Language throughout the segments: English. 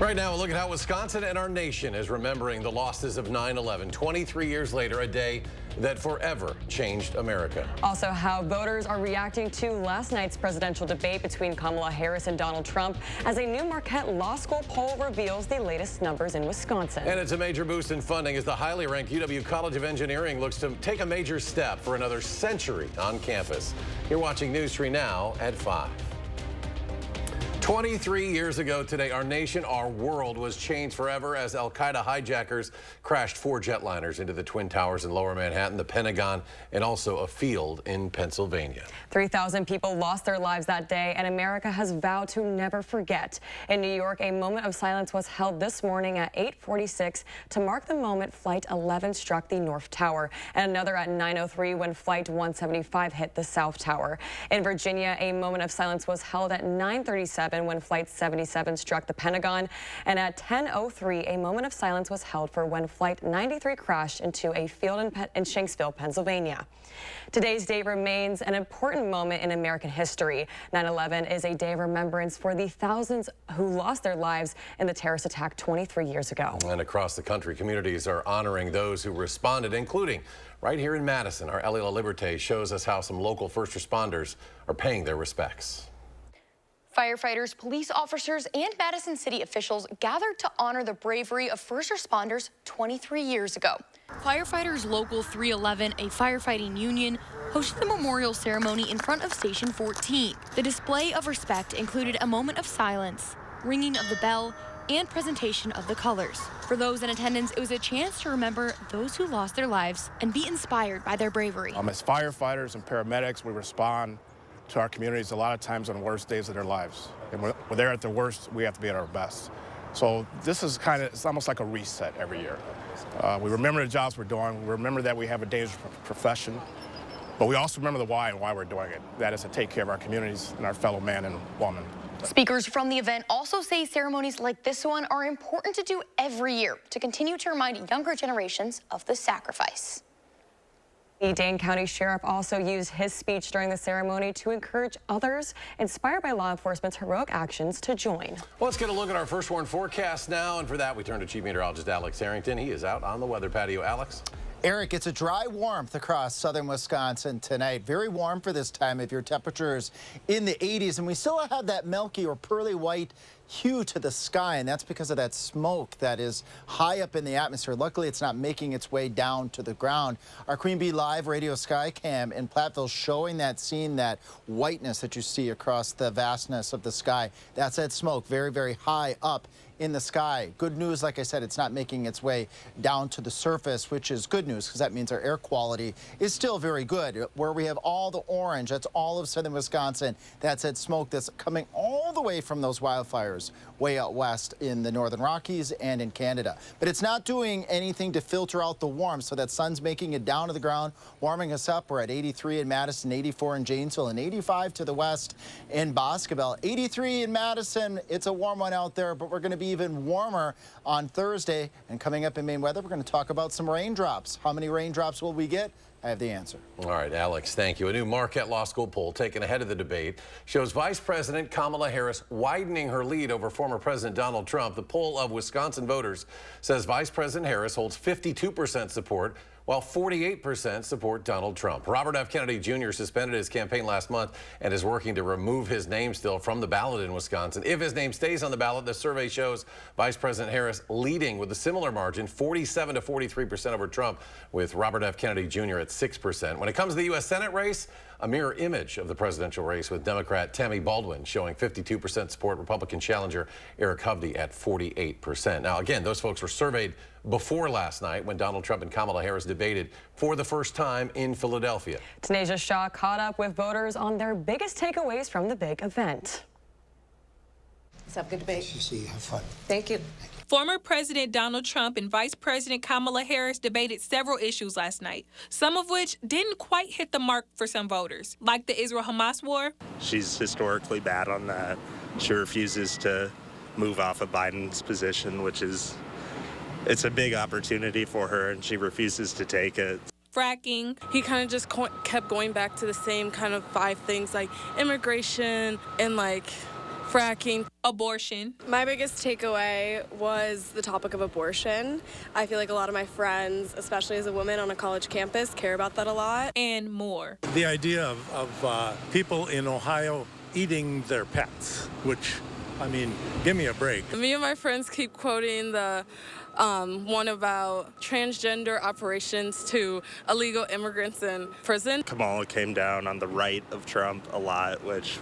Right now, a look at how Wisconsin and our nation is remembering the losses of 9/11, 23 years later, a day that forever changed America. Also, how voters are reacting to last night's presidential debate between Kamala Harris and Donald Trump as a new Marquette Law School poll reveals the latest numbers in Wisconsin. And it's a major boost in funding as the highly ranked UW College of Engineering looks to take a major step for another century on campus. You're watching News 3 now at 5. 23 years ago today, our nation, our world was changed forever as al-Qaeda hijackers crashed 4 jetliners into the Twin Towers in Lower Manhattan, the Pentagon, and also a field in Pennsylvania. 3,000 people lost their lives that day, and America has vowed to never forget. In New York, a moment of silence was held this morning at 8:46 to mark the moment Flight 11 struck the North Tower, and another at 9:03 when Flight 175 hit the South Tower. In Virginia, a moment of silence was held at 9:37 when Flight 77 struck the Pentagon, and at 10:03 a moment of silence was held for when Flight 93 crashed into a field in Shanksville, Pennsylvania. Today's date remains an important moment in American history. 9/11 is a day of remembrance for the thousands who lost their lives in the terrorist attack 23 years ago. And across the country, communities are honoring those who responded, including right here in Madison. Our Ellie LaLiberte shows us how some local first responders are paying their respects. Firefighters, police officers, and Madison city officials gathered to honor the bravery of first responders 23 years ago. Firefighters Local 311, a firefighting union, hosted the memorial ceremony in front of Station 14. The display of respect included a moment of silence, ringing of the bell, and presentation of the colors. For those in attendance, it was a chance to remember those who lost their lives and be inspired by their bravery. As firefighters and paramedics, we respond to our communities a lot of times on the worst days of their lives. And when they're at their worst, we have to be at our best. So this is it's almost like a reset every year. We remember the jobs we're doing. We remember that we have a dangerous profession, but we also remember the why and why we're doing it. That is to take care of our communities and our fellow man and woman. Speakers from the event also say ceremonies like this one are important to do every year to continue to remind younger generations of the sacrifice. The Dane County Sheriff also used his speech during the ceremony to encourage others inspired by law enforcement's heroic actions to join. Well, let's get a look at our first warn forecast now, and for that we turn to Chief Meteorologist Alex Harrington. He is out on the weather patio. Alex? Eric, it's a dry warmth across southern Wisconsin tonight. Very warm for this time of year. Temperatures in the 80s, and we still have that milky or pearly white hue to the sky, and that's because of that smoke that is high up in the atmosphere. Luckily, it's not making its way down to the ground. Our Queen Bee Live radio sky cam in Platteville showing that scene, that whiteness that you see across the vastness of the sky. That's that smoke very, very high up in the sky. Good news, like I said, it's not making its way down to the surface, which is good news because that means our air quality is still very good. Where we have all the orange, that's all of southern Wisconsin. That's that smoke that's coming all the way from those wildfires way out west in the Northern Rockies and in Canada. But it's not doing anything to filter out the warmth, so that sun's making it down to the ground, warming us up. We're at 83 in Madison, 84 in Janesville, and 85 to the west in Boscobel. 83 in Madison. It's a warm one out there, but we're going to be even warmer on Thursday. And coming up in Maine weather, we're going to talk about some raindrops. How many raindrops will we get? I have the answer. All right, Alex, thank you. A new Marquette Law School poll taken ahead of the debate shows Vice President Kamala Harris widening her lead over former President Donald Trump. The poll of Wisconsin voters says Vice President Harris holds 52% support, while 48% support Donald Trump. Robert F. Kennedy Jr. suspended his campaign last month and is working to remove his name still from the ballot in Wisconsin. If his name stays on the ballot, the survey shows Vice President Harris leading with a similar margin, 47 to 43% over Trump, with Robert F. Kennedy Jr. at 6%. When it comes to the U.S. Senate race, a mirror image of the presidential race with Democrat Tammy Baldwin showing 52% support, Republican challenger Eric Hovde at 48%. Now, again, those folks were surveyed before last night when Donald Trump and Kamala Harris debated for the first time in Philadelphia. Tanisha Shaw caught up with voters on their biggest takeaways from the big event. Let's have a good debate. See, have fun. Thank you. Former President Donald Trump and Vice President Kamala Harris debated several issues last night, some of which didn't quite hit the mark for some voters, like the Israel-Hamas war. She's historically bad on that. She refuses to move off of Biden's position, which is, it's a big opportunity for her, and she refuses to take it. Fracking. He kind of just kept going back to the same kind of 5 things, like immigration and like fracking, abortion. My biggest takeaway was the topic of abortion. I feel like a lot of my friends, especially as a woman on a college campus, care about that a lot. And more. The idea of people in Ohio eating their pets, which, I mean, give me a break. Me and my friends keep quoting the one about transgender operations to illegal immigrants in prison. Kamala came down on the right of Trump a lot, which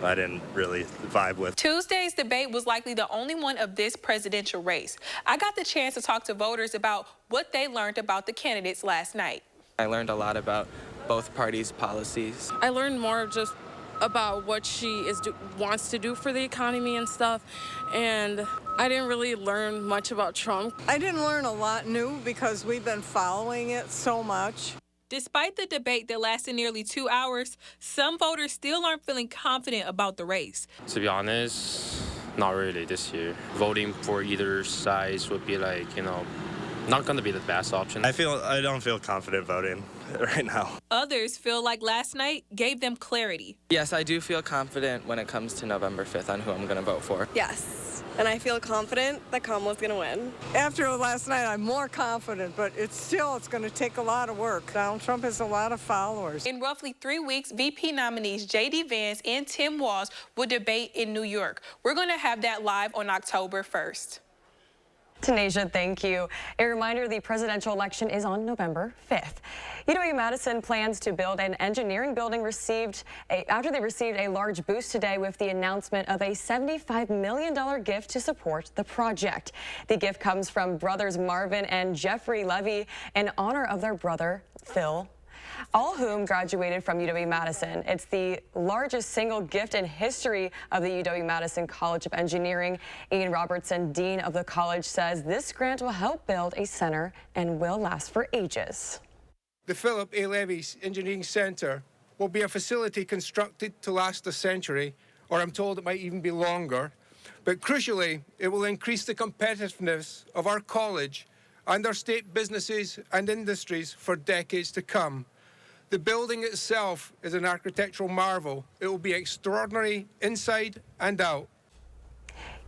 I didn't really vibe with. Tuesday's debate was likely the only one of this presidential race. I got the chance to talk to voters about what they learned about the candidates last night. I learned a lot about both parties' policies. I learned more just about what she wants to do for the economy and stuff, and I didn't really learn much about Trump. I didn't learn a lot new because we've been following it so much. Despite the debate that lasted nearly 2 hours, some voters still aren't feeling confident about the race. To be honest, not really this year. Voting for either side would be like, not going to be the best option. I don't feel confident voting right now. Others feel like last night gave them clarity. Yes, I do feel confident when it comes to November 5th on who I'm going to vote for. Yes, and I feel confident that Kamala's going to win. After last night, I'm more confident, but it's going to take a lot of work. Donald Trump has a lot of followers. In roughly 3 weeks, VP nominees J.D. Vance and Tim Walz will debate in New York. We're going to have that live on October 1st. Tanisha, thank you. A reminder, the presidential election is on November 5th. UW-Madison plans to build an engineering building after they received a large boost today with the announcement of a $75 million gift to support the project. The gift comes from brothers Marvin and Jeffrey Levy in honor of their brother, Phil, all whom graduated from UW-Madison. It's the largest single gift in history of the UW-Madison College of Engineering. Ian Robertson, dean of the college, says this grant will help build a center and will last for ages. The Philip A. Levy Engineering Center will be a facility constructed to last a century, or I'm told it might even be longer. But crucially, it will increase the competitiveness of our college and our state businesses and industries for decades to come. The building itself is an architectural marvel. It will be extraordinary inside and out.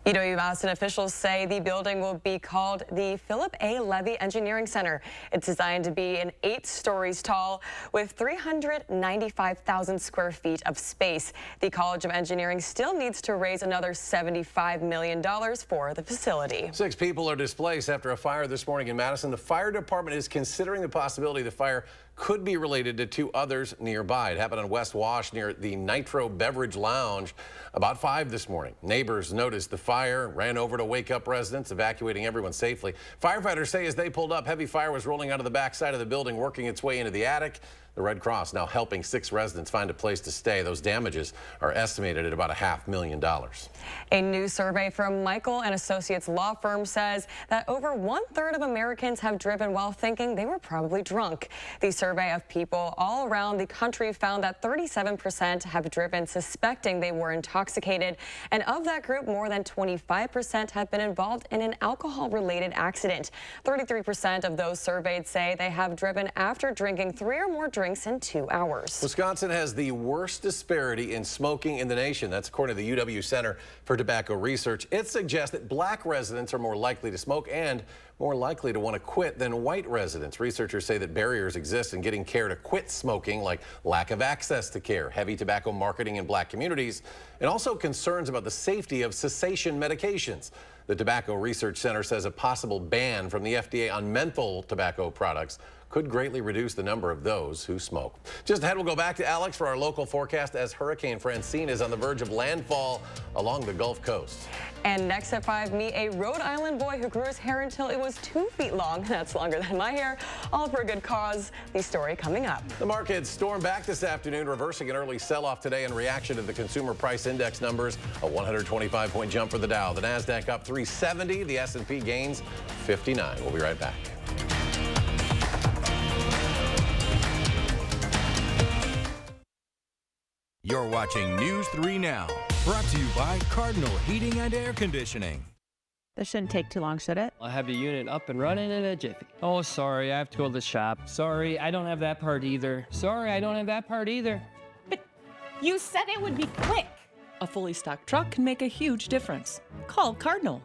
UW-Madison officials say the building will be called the Philip A. Levy Engineering Center. It's designed to be 8 stories tall with 395,000 square feet of space. The College of Engineering still needs to raise another $75 million for the facility. 6 people are displaced after a fire this morning in Madison. The fire department is considering the possibility the fire could be related to 2 others nearby. It happened on West Wash near the Nitro Beverage Lounge about 5 this morning. Neighbors noticed the fire, ran over to wake up residents, evacuating everyone safely. Firefighters say as they pulled up, heavy fire was rolling out of the back side of the building, working its way into the attic. The Red Cross now helping 6 residents find a place to stay. Those damages are estimated at about $500,000. A new survey from Michael & Associates law firm says that over 1/3 of Americans have driven while thinking they were probably drunk. The survey of people all around the country found that 37% have driven suspecting they were intoxicated. And of that group, more than 25% have been involved in an alcohol-related accident. 33% of those surveyed say they have driven after drinking 3 or more drinks in 2 hours. Wisconsin has the worst disparity in smoking in the nation. That's according to the UW Center for Tobacco Research. It suggests that black residents are more likely to smoke and more likely to want to quit than white residents. Researchers say that barriers exist in getting care to quit smoking, like lack of access to care, heavy tobacco marketing in black communities, and also concerns about the safety of cessation medications. The Tobacco Research Center says a possible ban from the FDA on menthol tobacco products could greatly reduce the number of those who smoke. Just ahead, we'll go back to Alex for our local forecast as Hurricane Francine is on the verge of landfall along the Gulf Coast. And next at 5, meet a Rhode Island boy who grew his hair until it was 2 feet long. That's longer than my hair, all for a good cause. The story coming up. The markets stormed back this afternoon, reversing an early sell-off today in reaction to the consumer price index numbers. A 125-point jump for the Dow. The Nasdaq up 370. The S&P gains 59. We'll be right back. You're watching News 3 Now, brought to you by Cardinal Heating and Air Conditioning. This shouldn't take too long, should it? I have the unit up and running in a jiffy. Oh, sorry, I have to go to the shop. Sorry, I don't have that part either. Sorry, I don't have that part either. But you said it would be quick. A fully stocked truck can make a huge difference. Call Cardinal.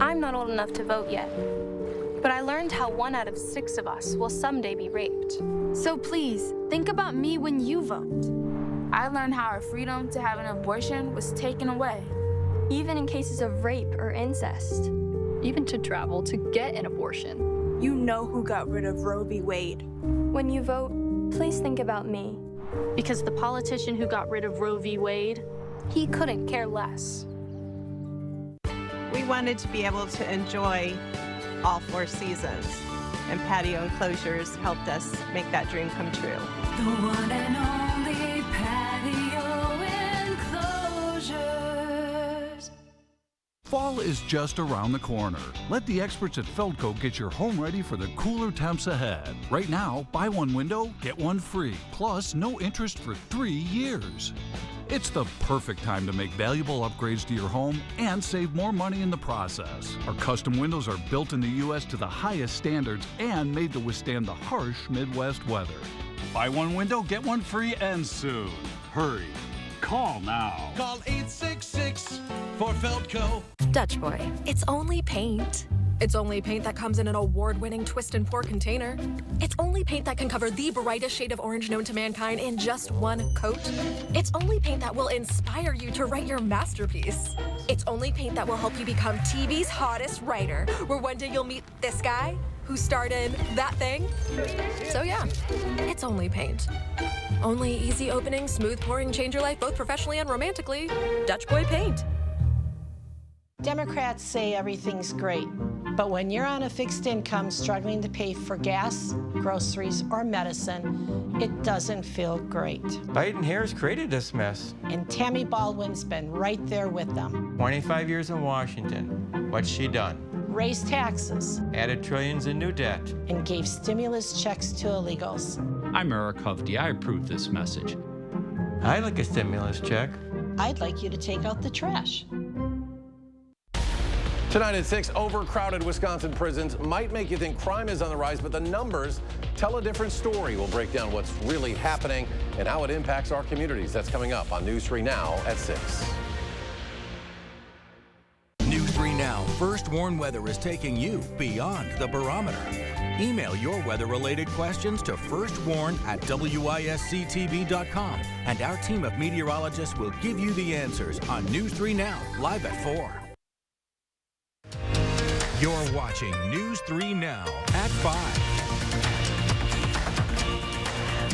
I'm not old enough to vote yet, but I learned how 1 out of 6 of us will someday be raped. So please, think about me when you vote. I learned how our freedom to have an abortion was taken away. Even in cases of rape or incest. Even to travel to get an abortion. You know who got rid of Roe v. Wade. When you vote, please think about me. Because the politician who got rid of Roe v. Wade, he couldn't care less. We wanted to be able to enjoy all 4 seasons, and patio enclosures helped us make that dream come true. The one and only patio enclosures. Fall is just around the corner. Let the experts at Feldco get your home ready for the cooler temps ahead. Right now, buy 1 window, get 1 free, plus no interest for 3 years. It's the perfect time to make valuable upgrades to your home and save more money in the process. Our custom windows are built in the U.S. to the highest standards and made to withstand the harsh Midwest weather. Buy 1 window, get 1 free, and soon. Hurry. Call now. Call 866 for Feldco. Dutch Boy. It's only paint. It's only paint that comes in an award-winning twist and pour container. It's only paint that can cover the brightest shade of orange known to mankind in just 1 coat. It's only paint that will inspire you to write your masterpiece. It's only paint that will help you become TV's hottest writer, where one day you'll meet this guy who starred in that thing. So yeah, it's only paint. Only easy opening, smooth pouring, change your life both professionally and romantically. Dutch Boy Paint. Democrats say everything's great, but when you're on a fixed income struggling to pay for gas, groceries, or medicine, it doesn't feel great. Biden-Harris created this mess. And Tammy Baldwin's been right there with them. 25 years in Washington. What's she done? Raised taxes. Added trillions in new debt. And gave stimulus checks to illegals. I'm Eric Hovde. I approve this message. I'd like a stimulus check. I'd like you to take out the trash. Tonight at 6, overcrowded Wisconsin prisons might make you think crime is on the rise, but the numbers tell a different story. We'll break down what's really happening and how it impacts our communities. That's coming up on News 3 Now at 6. News 3 Now First Warn Weather is taking you beyond the barometer. Email your weather-related questions to firstwarn@wisctv.com, and our team of meteorologists will give you the answers on News 3 Now, live at 4. You're watching News 3 Now at 5.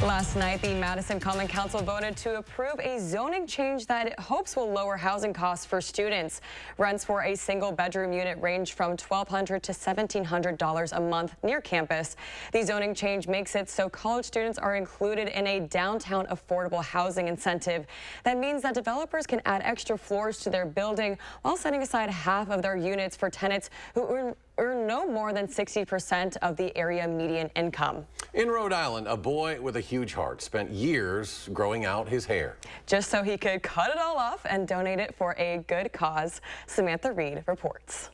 Last night, the Madison Common Council voted to approve a zoning change that it hopes will lower housing costs for students. Rents for a single-bedroom unit range from $1,200 to $1,700 a month near campus. The zoning change makes it so college students are included in a downtown affordable housing incentive. That means that developers can add extra floors to their building while setting aside half of their units for tenants who earn no more than 60% of the area median income. In Rhode Island, a boy with a huge heart spent years growing out his hair, just so he could cut it all off and donate it for a good cause. Samantha Reed reports.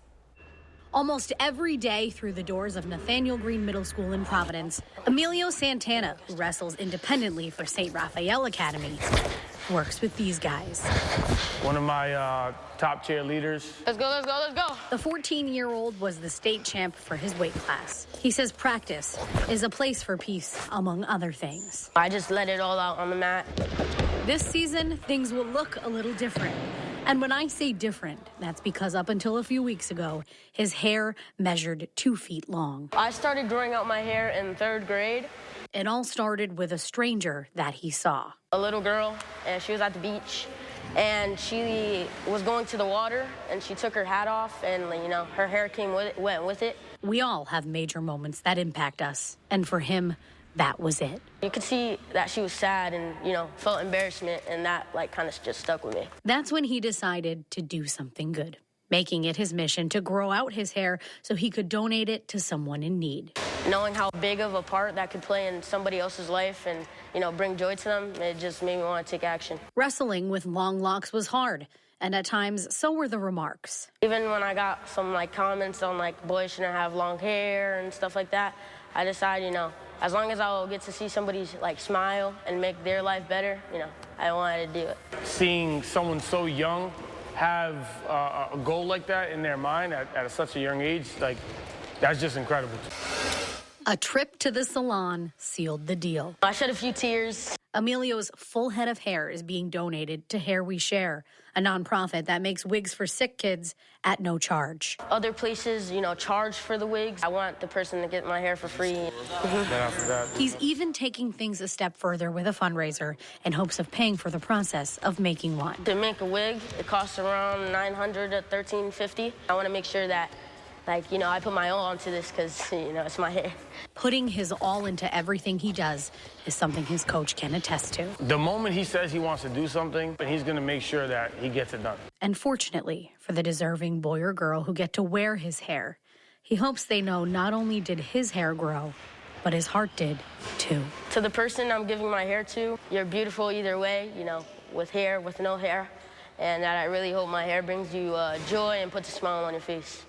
Almost every day through the doors of Nathaniel Green Middle School in Providence, Emilio Santana, who wrestles independently for St. Raphael Academy, works with these guys. One of my top cheerleaders. Let's go, let's go, let's go. The 14-year-old was the state champ for his weight class. He says practice is a place for peace, among other things. I just let it all out on the mat. This season, things will look a little different. And when I say different, that's because up until a few weeks ago, his hair measured 2 feet long. I started growing out my hair in 3rd grade. It all started with a stranger that he saw. A little girl, and she was at the beach, and she was going to the water, and she took her hat off, and, you know, her hair went with it. We all have major moments that impact us, and for him, that was it. You could see that she was sad and, you know, felt embarrassment, and that, like, kind of just stuck with me. That's when he decided to do something good, making it his mission to grow out his hair so he could donate it to someone in need. Knowing how big of a part that could play in somebody else's life and, you know, bring joy to them, it just made me want to take action. Wrestling with long locks was hard, and at times, so were the remarks. Even when I got some, like, comments on, like, boys shouldn't have long hair and stuff like that, I decided, you know, as long as I'll get to see somebody like smile and make their life better, you know, I wanted to do it. Seeing someone so young have a goal like that in their mind at such a young age, like, that's just incredible. A trip to the salon sealed the deal. I shed a few tears. Emilio's full head of hair is being donated to Hair We Share, a nonprofit that makes wigs for sick kids at no charge. Other places, you know, charge for the wigs. I want the person to get my hair for free. He's even taking things a step further with a fundraiser in hopes of paying for the process of making one. To make a wig, it costs around $900 to $1,350. I want to make sure that, like, you know, I put my all onto this because, you know, it's my hair. Putting his all into everything he does is something his coach can attest to. The moment he says he wants to do something, he's going to make sure that he gets it done. And fortunately for the deserving boy or girl who get to wear his hair, he hopes they know not only did his hair grow, but his heart did too. To the person I'm giving my hair to, you're beautiful either way, you know, with hair, with no hair. And that I really hope my hair brings you joy and puts a smile on your face.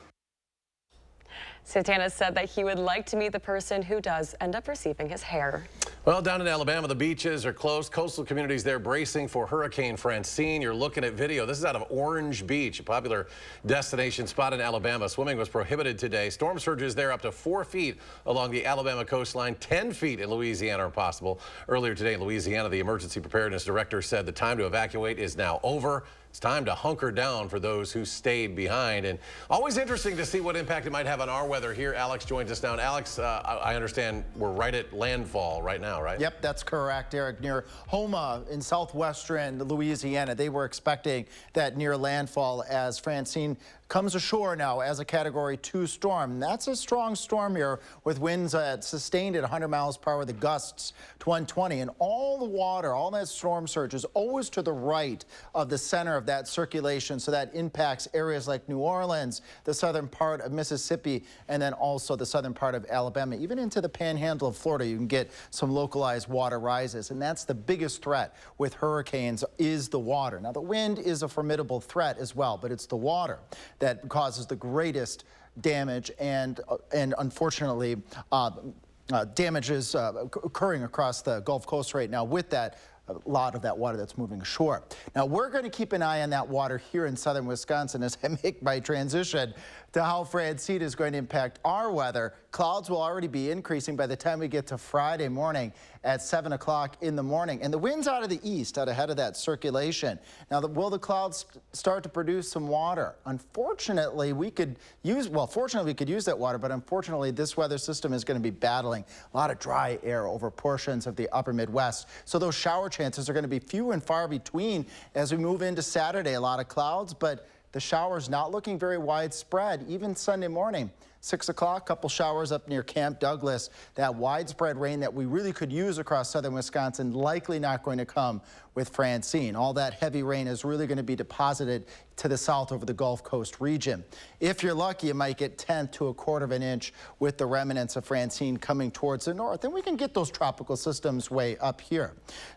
Santana said that he would like to meet the person who does end up receiving his hair. Well, down in Alabama, the beaches are closed. Coastal communities there bracing for Hurricane Francine. You're looking at video. This is out of Orange Beach, a popular destination spot in Alabama. Swimming was prohibited today. Storm surges there up to 4 feet along the Alabama coastline. 10 feet in Louisiana are possible. Earlier today in Louisiana, the emergency preparedness director said the time to evacuate is now over. It's time to hunker down for those who stayed behind. And always interesting to see what impact it might have on our weather here. Alex joins us now. And Alex, I understand we're right at landfall right now, right? Yep, that's correct, Eric. Near Houma in southwestern Louisiana, they were expecting that near landfall as Francine comes ashore now as a Category 2 storm. That's a strong storm here with winds sustained at 100 miles per hour, the gusts to 120. And all the water, all that storm surge is always to the right of the center of that circulation. So that impacts areas like New Orleans, the southern part of Mississippi, and then also the southern part of Alabama. Even into the panhandle of Florida, you can get some localized water rises. And that's the biggest threat with hurricanes is the water. Now, the wind is a formidable threat as well, but it's the water that causes the greatest damage and unfortunately damage is occurring across the Gulf Coast right now with that a lot of that water that's moving ashore. Now, we're going to keep an eye on that water here in southern Wisconsin as I make my transition to how Francine is going to impact our weather. Clouds will already be increasing by the time we get to Friday morning at 7 o'clock in the morning. And the wind's out of the east, out ahead of that circulation. Now, will the clouds start to produce some water? Unfortunately, we could use, well, fortunately, we could use that water, but unfortunately, this weather system is going to be battling a lot of dry air over portions of the upper Midwest. So those shower chances are going to be few and far between as we move into Saturday. A lot of clouds, but the showers not looking very widespread, even Sunday morning. 6 o'clock, couple showers up near Camp Douglas. That widespread rain that we really could use across southern Wisconsin likely not going to come with Francine. All that heavy rain is really going to be deposited to the south over the Gulf Coast region. If you're lucky, you might get 1/10 to 1/4 of an inch with the remnants of Francine coming towards the north. And we can get those tropical systems way up here.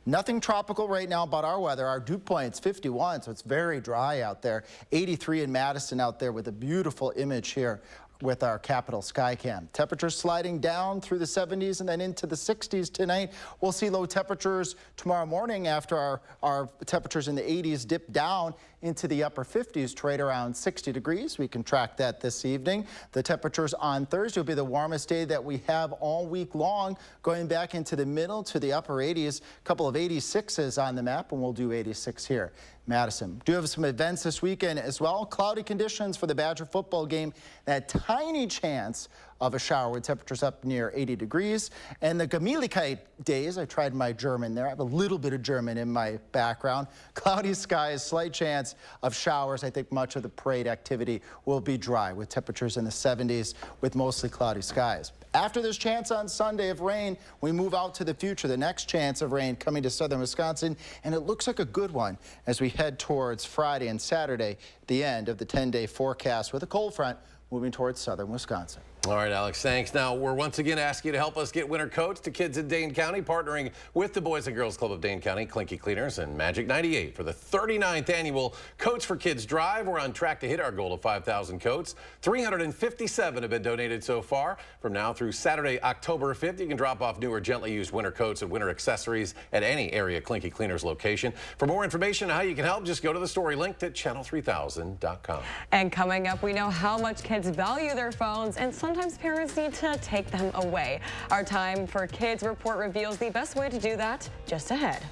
Nothing tropical right now about our weather. Our dew point's 51, so it's very dry out there. 83 in Madison out there with a beautiful image here with our Capital Skycam. Temperatures sliding down through the 70s and then into the 60s tonight. We'll see low temperatures tomorrow morning after our temperatures in the 80s dip down into the upper 50s to right around 60 degrees. We can track that this evening. The temperatures on Thursday will be the warmest day that we have all week long, going back into the middle to the upper 80s. A couple of 86s on the map, and we'll do 86 here. Madison. Do have some events this weekend as well. Cloudy conditions for the Badger football game. That tiny chance of a shower with temperatures up near 80 degrees. And the Gemütlichkeit days, I tried my German there. I have a little bit of German in my background. Cloudy skies, slight chance of showers. I think much of the parade activity will be dry with temperatures in the 70s with mostly cloudy skies. After this chance on Sunday of rain, we move out to the future. The next chance of rain coming to southern Wisconsin, and it looks like a good one as we head towards Friday and Saturday, the end of the 10-day forecast with a cold front moving towards southern Wisconsin. All right, Alex, thanks. Now, we're once again asking you to help us get winter coats to kids in Dane County, partnering with the Boys and Girls Club of Dane County, Clinky Cleaners, and Magic 98 for the 39th annual Coats for Kids drive. We're on track to hit our goal of 5,000 coats. 357 have been donated so far. From now through Saturday, October 5th, you can drop off new or gently used winter coats and winter accessories at any area Clinky Cleaners location. For more information on how you can help, just go to the story linked at channel3000.com. And coming up, we know how much kids value their phones, and sometimes parents need to take them away. Our Time for Kids report reveals the best way to do that just ahead.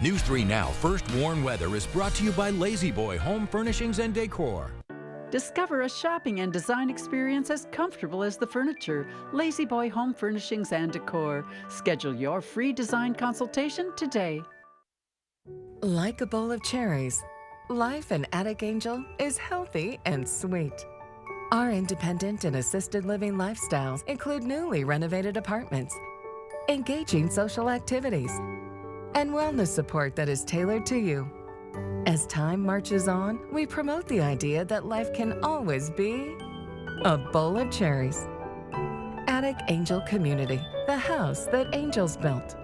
News 3 Now First Warn Weather is brought to you by Lazy Boy Home Furnishings and Decor. Discover a shopping and design experience as comfortable as the furniture. Lazy Boy Home Furnishings and Decor. Schedule your free design consultation today. Like a bowl of cherries, life in Attic Angel is healthy and sweet. Our independent and assisted living lifestyles include newly renovated apartments, engaging social activities, and wellness support that is tailored to you. As time marches on, we promote the idea that life can always be a bowl of cherries. Attic Angel Community, the house that angels built.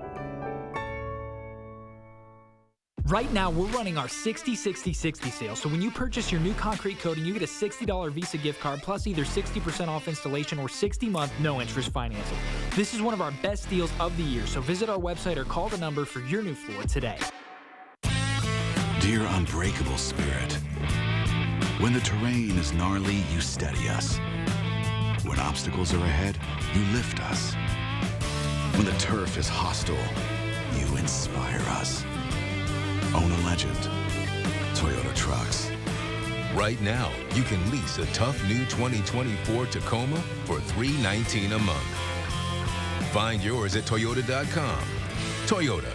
Right now, we're running our 60-60-60 sale. So when you purchase your new concrete coating, you get a $60 Visa gift card plus either 60% off installation or 60-month no-interest financing. This is one of our best deals of the year, so visit our website or call the number for your new floor today. Dear unbreakable spirit, when the terrain is gnarly, you steady us. When obstacles are ahead, you lift us. When the turf is hostile, you inspire us. Own a legend. Toyota Trucks. Right now, you can lease a tough new 2024 Tacoma for $319 a month. Find yours at Toyota.com. Toyota.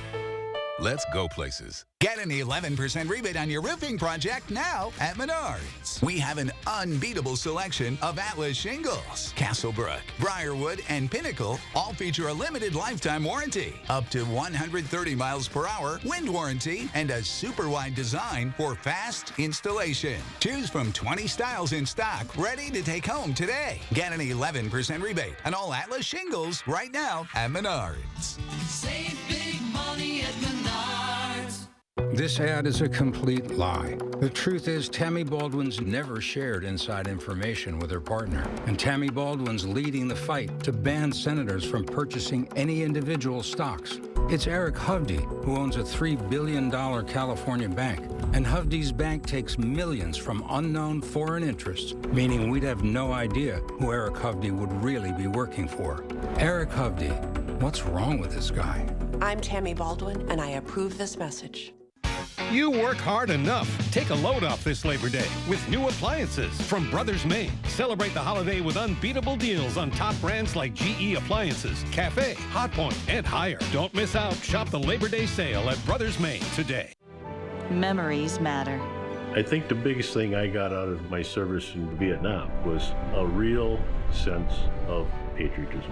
Let's go places. Get an 11% rebate on your roofing project now at Menards. We have an unbeatable selection of Atlas shingles. Castlebrook, Briarwood, and Pinnacle all feature a limited lifetime warranty, up to 130 miles per hour wind warranty, and a super wide design for fast installation. Choose from 20 styles in stock, ready to take home today. Get an 11% rebate on all Atlas shingles right now at Menards. Save big money at Menards. This ad is a complete lie. The truth is, Tammy Baldwin's never shared inside information with her partner. And Tammy Baldwin's leading the fight to ban senators from purchasing any individual stocks. It's Eric Hovde, who owns a $3 billion California bank. And Hovde's bank takes millions from unknown foreign interests, meaning we'd have no idea who Eric Hovde would really be working for. Eric Hovde, what's wrong with this guy? I'm Tammy Baldwin, and I approve this message. You work hard enough. Take a load off this Labor Day with new appliances from Brothers Maine. Celebrate the holiday with unbeatable deals on top brands like GE Appliances, Cafe, Hotpoint, and Haier. Don't miss out. Shop the Labor Day sale at Brothers Maine today. Memories matter. I think the biggest thing I got out of my service in Vietnam was a real sense of patriotism.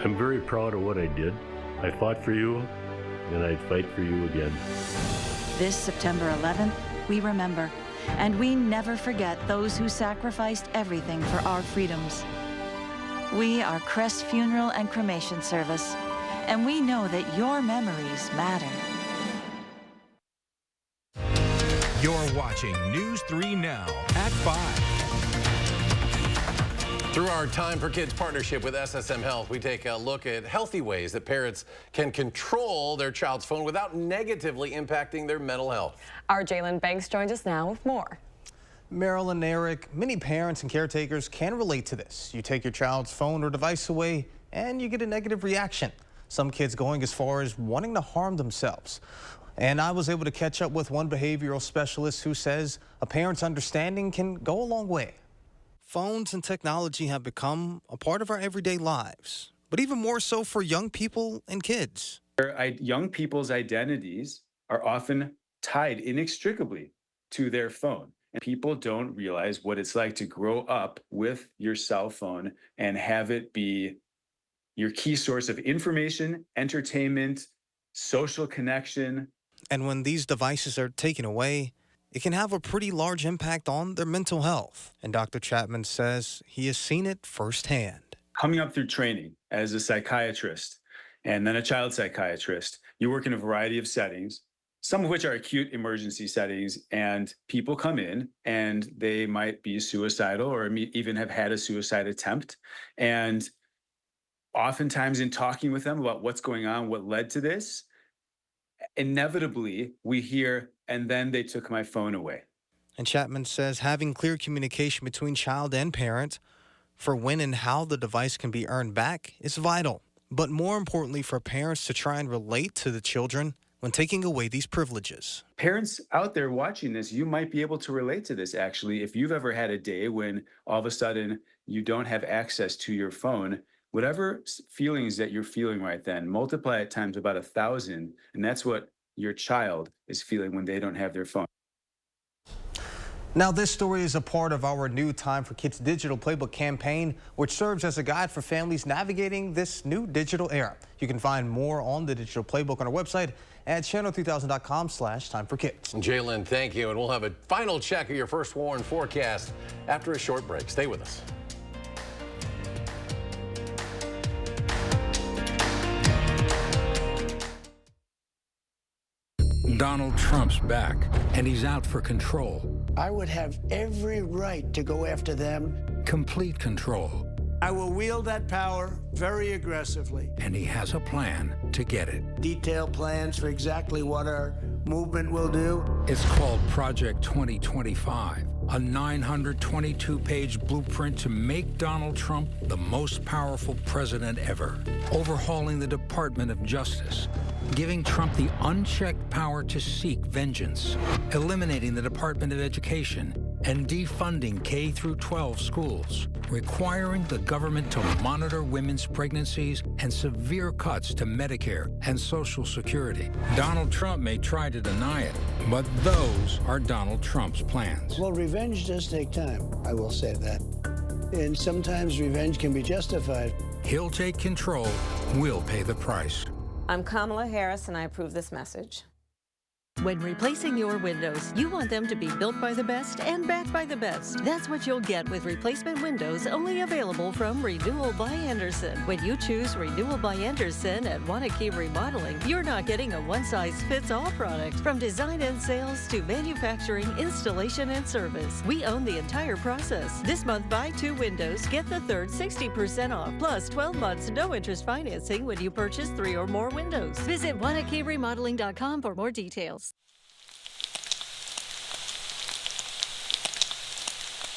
I'm very proud of what I did. I fought for you, and I'd fight for you again. This September 11th, we remember, and we never forget those who sacrificed everything for our freedoms. We are Crest Funeral and Cremation Service, and we know that your memories matter. You're watching News 3 Now at 5. Through our Time for Kids partnership with SSM Health, we take a look at healthy ways that parents can control their child's phone without negatively impacting their mental health. Our Jalen Banks joins us now with more. Meryl and Eric, many parents and caretakers can relate to this. You take your child's phone or device away and you get a negative reaction. Some kids going as far as wanting to harm themselves. And I was able to catch up with one behavioral specialist who says a parent's understanding can go a long way. Phones and technology have become a part of our everyday lives, but even more so for young people and kids. Young people's identities are often tied inextricably to their phone. And people don't realize what it's like to grow up with your cell phone and have it be your key source of information, entertainment, social connection. And when these devices are taken away, it can have a pretty large impact on their mental health. And Dr. Chapman says he has seen it firsthand. Coming up through training as a psychiatrist and then a child psychiatrist, you work in a variety of settings, some of which are acute emergency settings, and people come in and they might be suicidal or even have had a suicide attempt. And oftentimes in talking with them about what's going on, what led to this, inevitably we hear, and then they took my phone away. And Chapman says having clear communication between child and parent for when and how the device can be earned back is vital. But more importantly, for parents to try and relate to the children when taking away these privileges. Parents out there watching this, you might be able to relate to this, actually. If you've ever had a day when all of a sudden you don't have access to your phone, whatever feelings that you're feeling right then, multiply it times about 1,000, and that's what your child is feeling when they don't have their phone. Now, this story is a part of our new Time for Kids digital playbook campaign, which serves as a guide for families navigating this new digital era. You can find more on the digital playbook on our website at channel2000.com/timeforkids. Jalen, thank you. And we'll have a final check of your first warn forecast after a short break. Stay with us. Donald Trump's back, and he's out for control. I would have every right to go after them. Complete control. I will wield that power very aggressively. And he has a plan to get it. Detailed plans for exactly what our movement will do. It's called Project 2025, a 922-page blueprint to make Donald Trump the most powerful president ever. Overhauling the Department of Justice, giving Trump the unchecked power to seek vengeance, eliminating the Department of Education, and defunding K-12 schools, requiring the government to monitor women's pregnancies, and severe cuts to Medicare and Social Security. Donald Trump may try to deny it, but those are Donald Trump's plans. Well, revenge does take time, I will say that. And sometimes revenge can be justified. He'll take control, we'll pay the price. I'm Kamala Harris, and I approve this message. When replacing your windows, you want them to be built by the best and backed by the best. That's what you'll get with replacement windows only available from Renewal by Andersen. When you choose Renewal by Andersen at Wanakee Remodeling, you're not getting a one-size-fits-all product. From design and sales to manufacturing, installation, and service, we own the entire process. This month, buy 2 windows, get the third 60% off, plus 12 months no-interest financing when you purchase 3 or more windows. Visit WanakeeRemodeling.com for more details.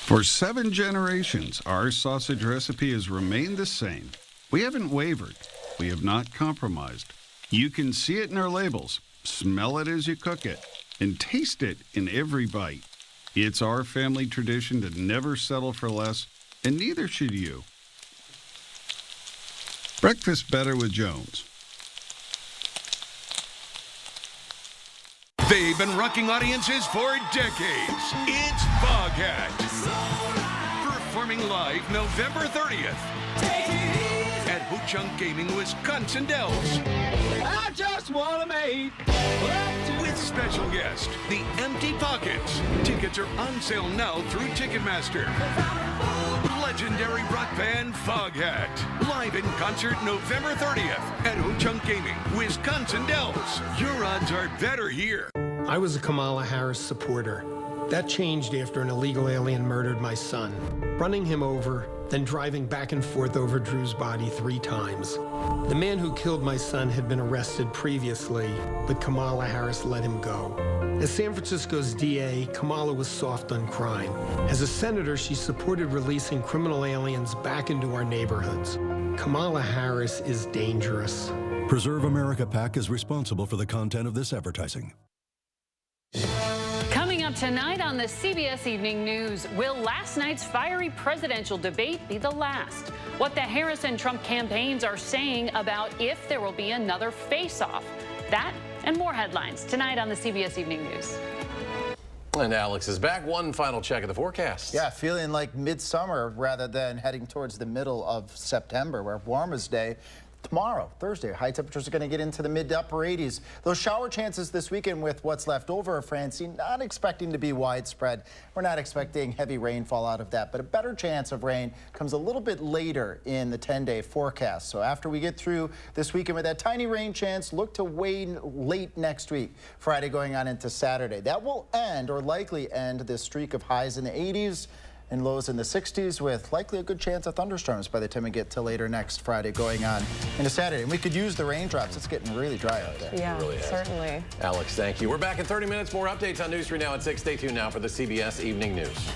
For 7 generations, our sausage recipe has remained the same. We haven't wavered. We have not compromised. You can see it in our labels, smell it as you cook it, and taste it in every bite. It's our family tradition to never settle for less, and neither should you. Breakfast better with Jones. They've been rocking audiences for decades. It's Foghat. Performing live November 30th at Ho Chunk Gaming, Wisconsin Dells. I just want to make With special guest, the Empty Pockets. Tickets are on sale now through Ticketmaster. Legendary rock band Foghat. Live in concert November 30th at Ho Chunk Gaming, Wisconsin Dells. Your odds are better here. I was a Kamala Harris supporter. That changed after an illegal alien murdered my son, running him over, then driving back and forth over Drew's body 3 times. The man who killed my son had been arrested previously, but Kamala Harris let him go. As San Francisco's DA, Kamala was soft on crime. As a senator, she supported releasing criminal aliens back into our neighborhoods. Kamala Harris is dangerous. Preserve America PAC is responsible for the content of this advertising. Coming up tonight on the CBS Evening News, will last night's fiery presidential debate be the last? What the Harris and Trump campaigns are saying about if there will be another face-off. That and more headlines tonight on the CBS Evening News. And Alex is back. One final check of the forecast. Yeah, feeling like midsummer rather than heading towards the middle of September, where warmest day Tomorrow, Thursday, high temperatures are going to get into the mid to upper 80s. Those shower chances this weekend with what's left over of Francine, not expecting to be widespread. We're not expecting heavy rainfall out of that, but a better chance of rain comes a little bit later in the 10-day forecast. So after we get through this weekend with that tiny rain chance, look to wane late next week, Friday going on into Saturday. That will end, or likely end, this streak of highs in the 80s and lows in the 60s, with likely a good chance of thunderstorms by the time we get to later next Friday going on into Saturday. And we could use the raindrops. It's getting really dry out there. Yeah, really certainly. Alex, thank you. We're back in 30 minutes. More updates on News 3 Now at 6. Stay tuned now for the CBS Evening News.